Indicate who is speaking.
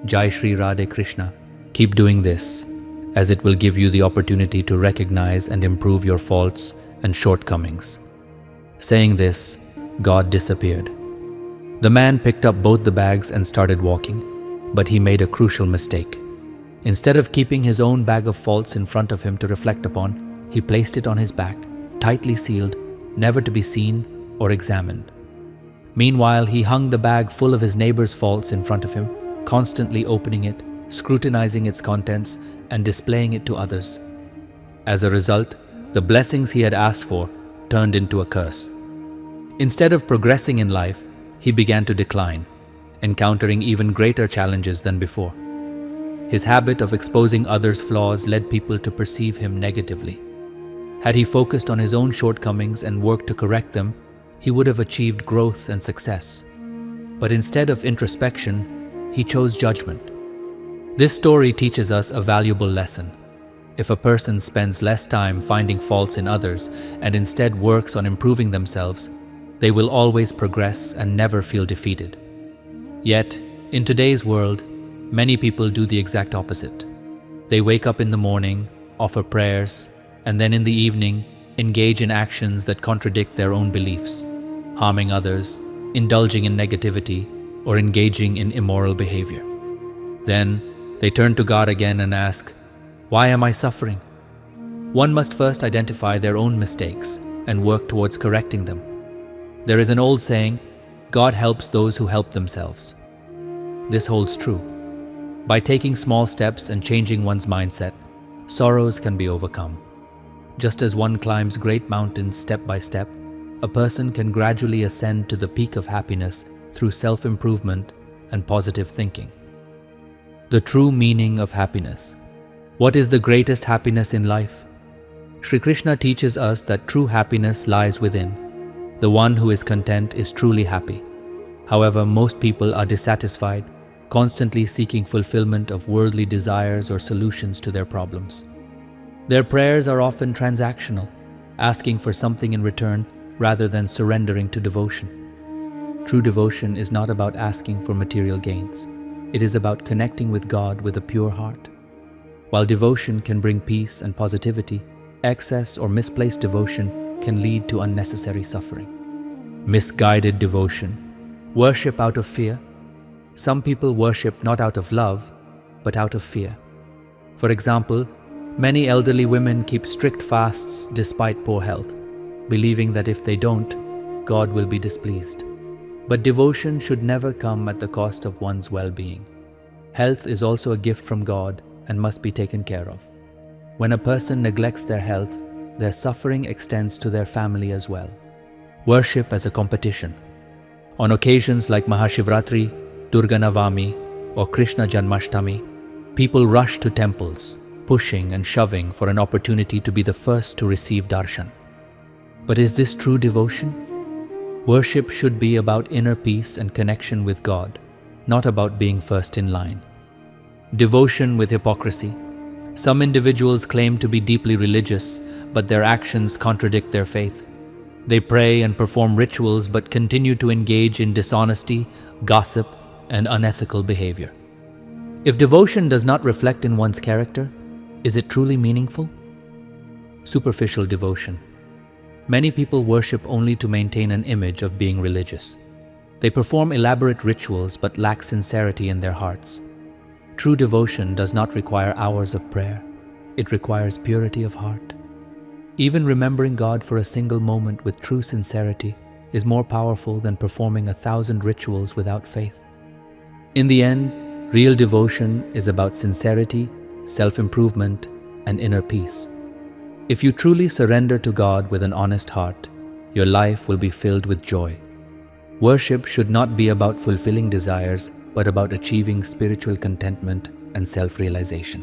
Speaker 1: Jai Shri Radhe Krishna. Keep doing this, as it will give you the opportunity to recognize and improve your faults and shortcomings. Saying this, God disappeared. The man picked up both the bags and started walking, but he made a crucial mistake. Instead of keeping his own bag of faults in front of him to reflect upon, he placed it on his back, tightly sealed, never to be seen or examined. Meanwhile, he hung the bag full of his neighbor's faults in front of him, constantly opening it, scrutinizing its contents, and displaying it to others. As a result, the blessings he had asked for turned into a curse. Instead of progressing in life, he began to decline, encountering even greater challenges than before. His habit of exposing others' flaws led people to perceive him negatively. Had he focused on his own shortcomings and worked to correct them, he would have achieved growth and success. But instead of introspection, he chose judgment. This story teaches us a valuable lesson. If a person spends less time finding faults in others and instead works on improving themselves, they will always progress and never feel defeated. Yet, in today's world, many people do the exact opposite. They wake up in the morning, offer prayers, and then in the evening, engage in actions that contradict their own beliefs, harming others, indulging in negativity, or engaging in immoral behavior. Then, they turn to God again and ask, "Why am I suffering?" One must first identify their own mistakes and work towards correcting them. There is an old saying, "God helps those who help themselves." This holds true. By taking small steps and changing one's mindset, sorrows can be overcome. Just as one climbs great mountains step by step, a person can gradually ascend to the peak of happiness through self-improvement and positive thinking. The true meaning of happiness. What is the greatest happiness in life? Shri Krishna teaches us that true happiness lies within. The one who is content is truly happy. However, most people are dissatisfied, constantly seeking fulfillment of worldly desires or solutions to their problems. Their prayers are often transactional, asking for something in return rather than surrendering to devotion. True devotion is not about asking for material gains. It is about connecting with God with a pure heart. While devotion can bring peace and positivity, excess or misplaced devotion can lead to unnecessary suffering. Misguided devotion. Worship out of fear. Some people worship not out of love, but out of fear. For example, many elderly women keep strict fasts despite poor health, believing that if they don't, God will be displeased. But devotion should never come at the cost of one's well-being. Health is also a gift from God and must be taken care of. When a person neglects their health, their suffering extends to their family as well. Worship as a competition. On occasions like Mahashivratri, Durga Navami, or Krishna Janmashtami, people rush to temples, pushing and shoving for an opportunity to be the first to receive darshan. But is this true devotion? Worship should be about inner peace and connection with God, not about being first in line. Devotion with hypocrisy. Some individuals claim to be deeply religious, but their actions contradict their faith. They pray and perform rituals but continue to engage in dishonesty, gossip, and unethical behavior. If devotion does not reflect in one's character, is it truly meaningful? Superficial devotion. Many people worship only to maintain an image of being religious. They perform elaborate rituals but lack sincerity in their hearts. True devotion does not require hours of prayer. It requires purity of heart. Even remembering God for a single moment with true sincerity is more powerful than performing 1,000 rituals without faith. In the end, real devotion is about sincerity, self-improvement, and inner peace. If you truly surrender to God with an honest heart, your life will be filled with joy. Worship should not be about fulfilling desires, but about achieving spiritual contentment and self-realization.